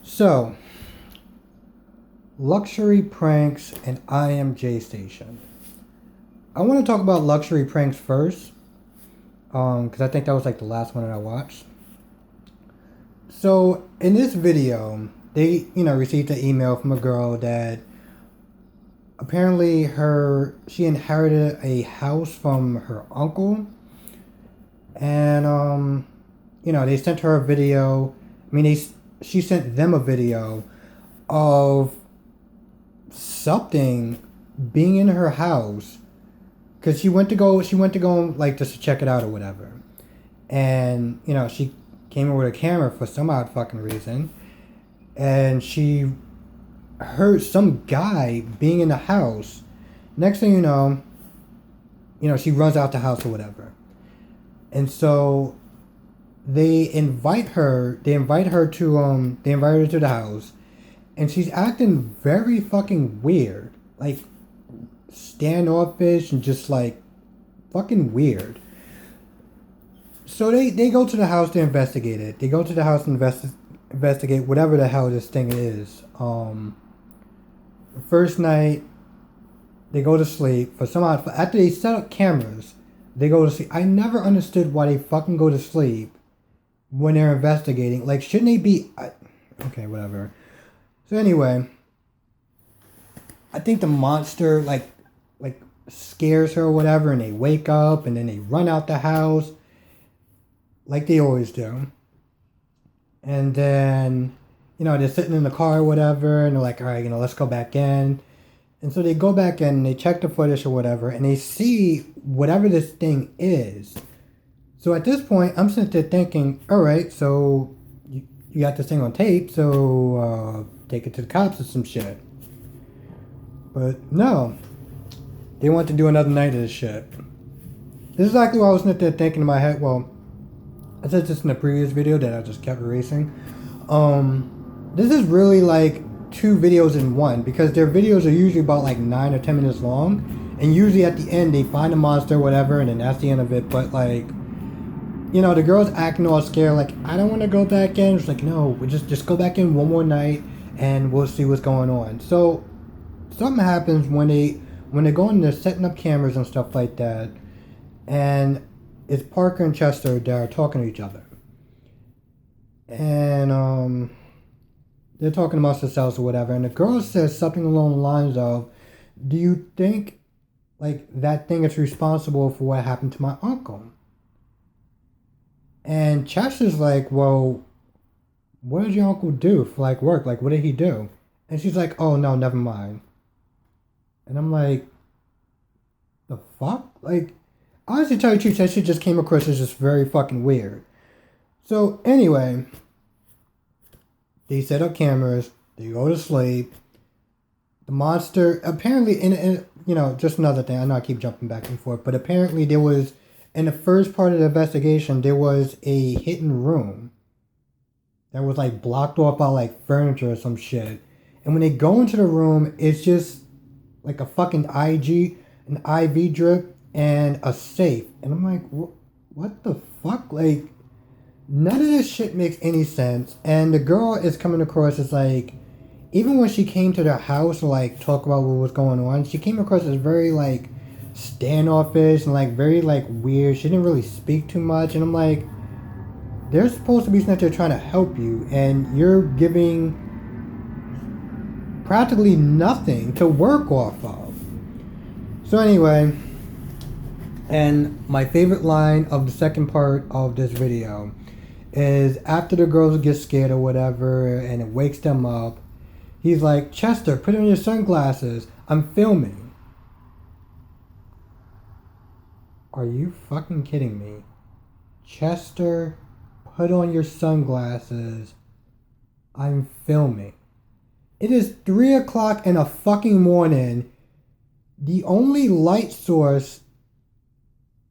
So, luxury pranks and ImJayStation. I want to talk about luxury pranks first, because I think that was like the last one that I watched. So, in this video, they, received an email from a girl that apparently she inherited a house from her uncle, and they sent her a video. I mean, she sent them a video of something being in her house because she went to go like just to check it out or whatever, and she came in with a camera for some odd fucking reason, and she heard some guy being in the house. Next thing she runs out the house or whatever, and so they invite her to the house, and she's acting very fucking weird, like standoffish and just like fucking weird. So they go to the house to investigate it. They go to the house and investigate whatever the hell this thing is. The first night they go to sleep for some odd. After they set up cameras, they go to sleep. I never understood why they fucking go to sleep when they're investigating. Like, shouldn't they be? Okay, whatever. So anyway, I think the monster like scares her or whatever, and they wake up and then they run out the house like they always do. And then they're sitting in the car or whatever, and they're like, all right, let's go back in. And so they go back in and they check the footage or whatever, and they see whatever this thing is. So at this point, I'm sitting there thinking, all right, so you got this thing on tape, so take it to the cops or some shit. But no, they want to do another night of this shit. This is exactly what I was sitting there thinking in my head. Well, I said this in the previous video that I just kept erasing. This is really like two videos in one, because their videos are usually about like 9 or 10 minutes long, and usually at the end they find a monster or whatever, and then that's the end of it. But like, the girl's acting all scared, like, I don't want to go back in. It's like, no, we just go back in one more night and we'll see what's going on. So something happens when they go in there setting up cameras and stuff like that, and it's Parker and Chester that are talking to each other. And they're talking amongst themselves or whatever, and the girl says something along the lines of, do you think like that thing is responsible for what happened to my uncle? And Chester's like, well, what did your uncle do for like work? Like, what did he do? And she's like, oh no, never mind. And I'm like, the fuck? Like, honestly, tell you the truth, that shit just came across as just very fucking weird. So anyway, they set up cameras, they go to sleep. The monster, apparently, in just another thing, I know I keep jumping back and forth, but apparently there was, in the first part of the investigation, there was a hidden room that was like blocked off by like furniture or some shit. And when they go into the room, it's just like a fucking an IV drip, and a safe. And I'm like, what the fuck? Like, none of this shit makes any sense. And the girl is coming across as like, even when she came to their house to like talk about what was going on, she came across as very like standoffish and like very like weird. She didn't really speak too much. And I'm like, they're supposed to be sitting there trying to help you, and you're giving practically nothing to work off of. So anyway, and my favorite line of the second part of this video is after the girls get scared or whatever and it wakes them up, he's like, Chester, put on your sunglasses, I'm filming. Are you fucking kidding me? Chester, put on your sunglasses, I'm filming. It is 3 o'clock in the fucking morning. The only light source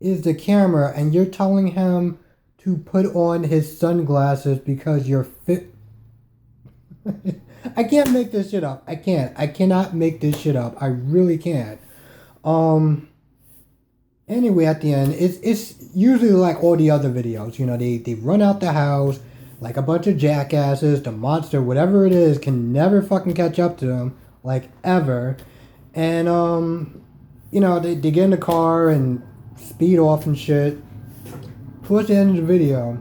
is the camera, and you're telling him to put on his sunglasses because you're fit. I can't make this shit up. I cannot make this shit up. I really can't. Anyway, at the end, it's usually like all the other videos. They run out the house, like a bunch of jackasses. The monster, whatever it is, can never fucking catch up to them, like ever. And they get in the car and speed off and shit. Towards the end of the video,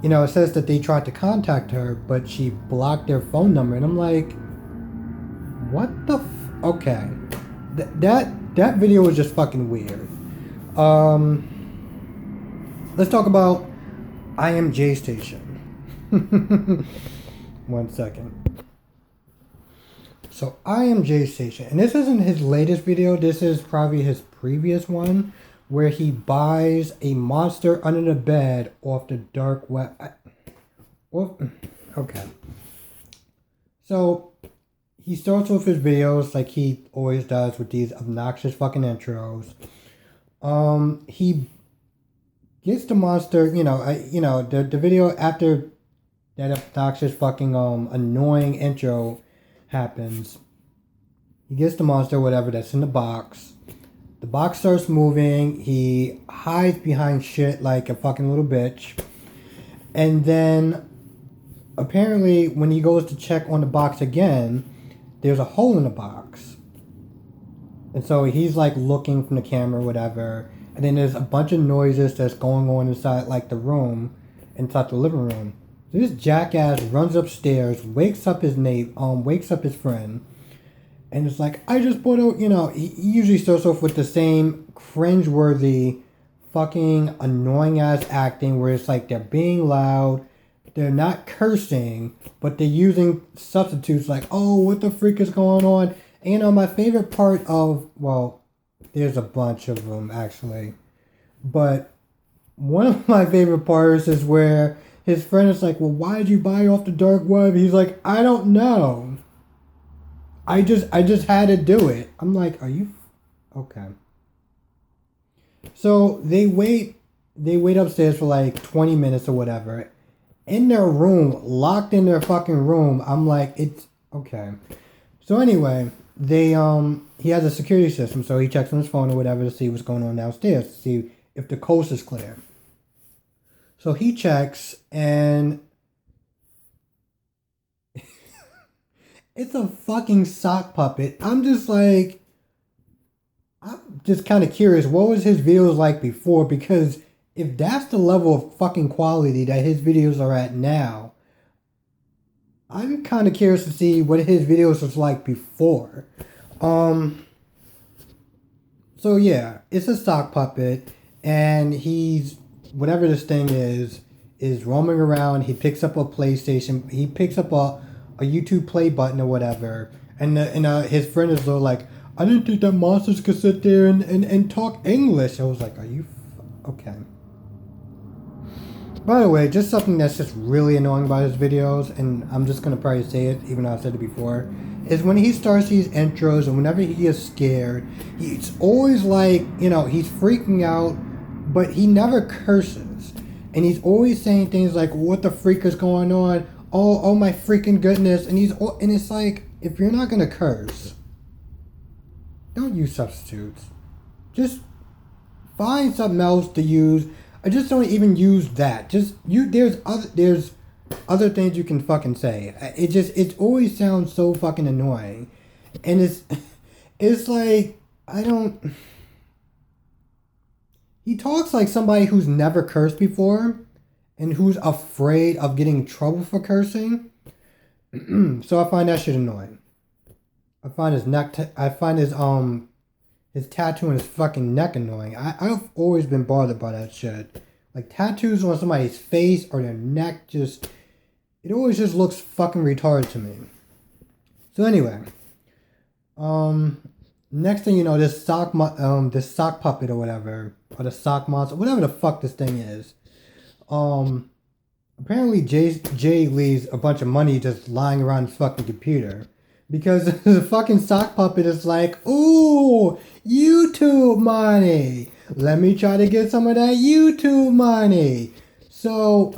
it says that they tried to contact her, but she blocked their phone number, and I'm like, what the okay. That video was just fucking weird. Let's talk about ImJayStation. 1 second. So ImJayStation, and this isn't his latest video. This is probably his previous one, where he buys a monster under the bed off the dark web. Okay. So he starts with his videos like he always does with these obnoxious fucking intros. He gets the monster, the video after that obnoxious fucking annoying intro happens. He gets the monster, whatever, that's in the box. The box starts moving. He hides behind shit like a fucking little bitch. And then apparently when he goes to check on the box again, there's a hole in the box. And so he's like looking from the camera or whatever. And then there's a bunch of noises that's going on inside like the room, inside the living room. So this jackass runs upstairs, wakes up his friend, and it's like, I just put out, he usually starts off with the same cringeworthy, fucking annoying ass acting where it's like they're being loud, they're not cursing, but they're using substitutes like, oh, what the freak is going on? And my favorite part of, well, there's a bunch of them actually, but one of my favorite parts is where his friend is like, well, why did you buy off the dark web? He's like, I don't know. I just had to do it. I'm like, are you okay? So they wait upstairs for like 20 minutes or whatever. In their room, locked in their fucking room. I'm like, it's okay. So anyway, he has a security system, so he checks on his phone or whatever to see what's going on downstairs, to see if the coast is clear. So he checks, and it's a fucking sock puppet. I'm just kind of curious, what was his videos like before? Because if that's the level of fucking quality that his videos are at now, I'm kind of curious to see what his videos was like before. So yeah, it's a sock puppet, and he's, whatever this thing is roaming around. He picks up a PlayStation. He picks up a YouTube play button or whatever. And his friend is like, I didn't think that monsters could sit there and talk English. I was like, are you okay? By the way, just something that's just really annoying about his videos, and I'm just going to probably say it, even though I've said it before, is when he starts these intros and whenever he gets scared, he's always like, he's freaking out, but he never curses. And he's always saying things like, what the freak is going on? Oh my freaking goodness. And it's like, if you're not going to curse, don't use substitutes. Just find something else to use. I just don't even use that. There's other things you can fucking say. It always sounds so fucking annoying. And it's like, he talks like somebody who's never cursed before and who's afraid of getting in trouble for cursing. So I find that shit annoying. I find his his tattoo on his fucking neck annoying. I've always been bothered by that shit. Like tattoos on somebody's face or their neck, it always just looks fucking retarded to me. So anyway, next thing you know, this sock puppet or whatever, or the sock monster, whatever the fuck this thing is. Apparently Jay leaves a bunch of money just lying around his fucking computer. Because the fucking sock puppet is like, ooh, YouTube money. Let me try to get some of that YouTube money. So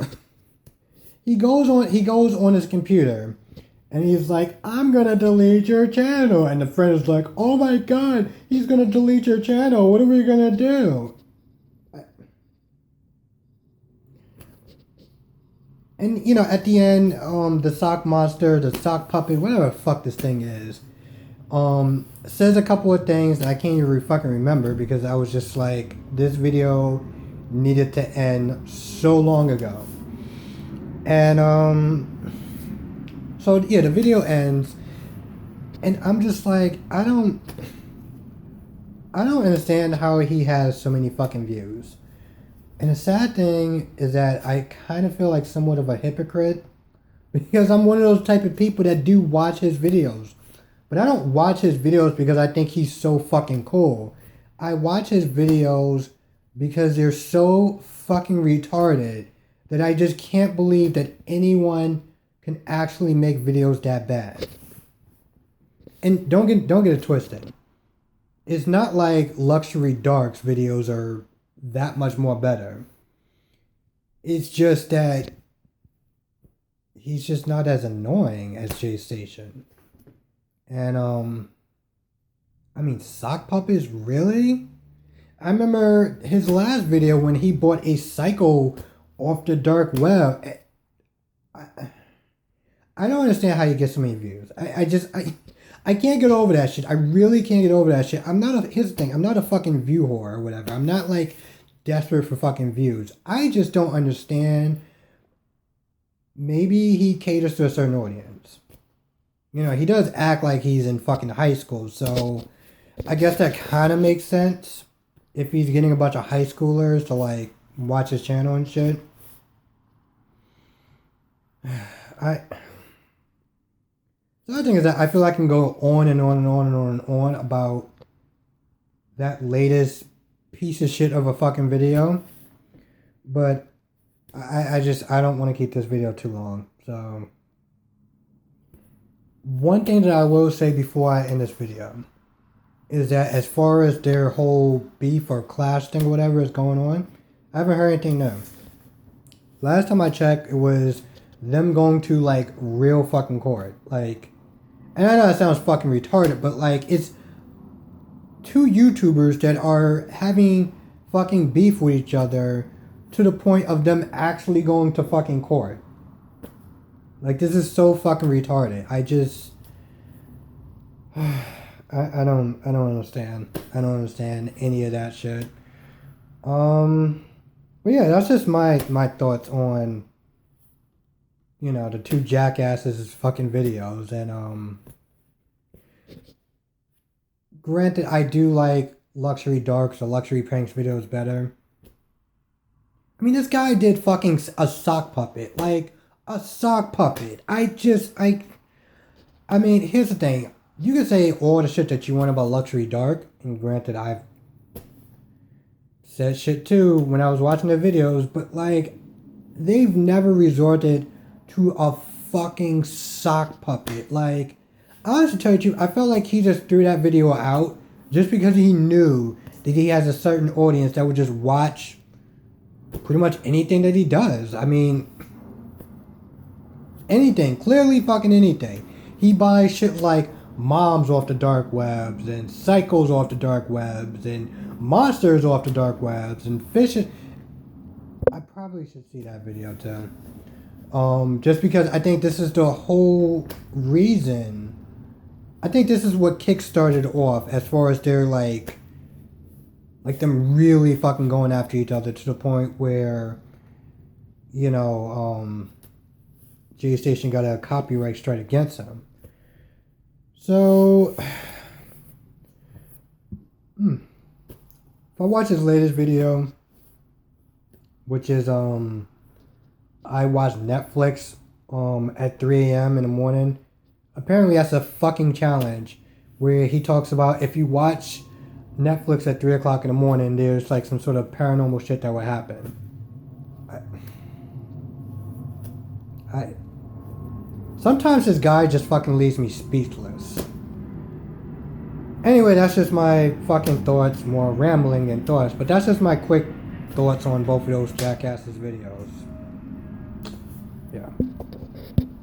he goes on his computer and he's like, I'm gonna delete your channel. And the friend is like, oh my god, he's gonna delete your channel. What are we gonna do? And, you know, at the end, the sock monster, the sock puppet, whatever the fuck this thing is, says a couple of things that I can't even fucking remember because I was just like, this video needed to end so long ago. And, so yeah, the video ends, and I'm just like, I don't understand how he has so many fucking views. And the sad thing is that I kind of feel like somewhat of a hypocrite because I'm one of those type of people that do watch his videos. But I don't watch his videos because I think he's so fucking cool. I watch his videos because they're so fucking retarded that I just can't believe that anyone can actually make videos that bad. And don't get it twisted. It's not like Luxury Dark's videos are that much more better. It's just that he's just not as annoying as ImJayStation. And I mean, sock puppets, really? I remember his last video when he bought a Psycho off the dark web. I don't understand how you get so many views. I can't get over that shit. I really can't get over that shit. Here's the thing, I'm not a fucking view whore or whatever. I'm not like desperate for fucking views. I just don't understand. Maybe he caters to a certain audience. You know, he does act like he's in fucking high school, so I guess that kind of makes sense if he's getting a bunch of high schoolers to like watch his channel and shit. The other thing is that I feel I can go on and on and on and on and on about that latest piece of shit of a fucking video. But I don't want to keep this video too long. So one thing that I will say before I end this video is that as far as their whole beef or clash thing or whatever is going on, I haven't heard anything new. Last time I checked, it was them going to like real fucking court. Like, and I know that sounds fucking retarded, but like it's two YouTubers that are having fucking beef with each other to the point of them actually going to fucking court. Like, this is so fucking retarded. I don't understand. I don't understand any of that shit. But yeah, that's just my thoughts on, you know, the two jackasses' fucking videos. And granted, I do like Luxury Darks or Luxury Pranks videos better. I mean, this guy did fucking a sock puppet. Like, a sock puppet. I mean, here's the thing. You can say all the shit that you want about Luxury Dark, and granted, I've said shit too when I was watching their videos, but like, they've never resorted to a fucking sock puppet. Like, honestly, to tell you the truth, I felt like he just threw that video out just because he knew that he has a certain audience that would just watch pretty much anything that he does. I mean, anything. Clearly fucking anything. He buys shit like moms off the dark webs, and psychos off the dark webs, and monsters off the dark webs, and fishes. I probably should see that video too. Just because I think this is the whole reason. I think this is what kickstarted off as far as their like them really fucking going after each other to the point where, you know, ImJayStation got a copyright strike against him. So, if I watch his latest video, which is, I watch Netflix, at 3 a.m. in the morning. Apparently that's a fucking challenge where he talks about if you watch Netflix at 3 o'clock in the morning, there's like some sort of paranormal shit that would happen. Sometimes this guy just fucking leaves me speechless. Anyway, that's just my fucking thoughts, more rambling than thoughts, but that's just my quick thoughts on both of those jackasses videos. Yeah.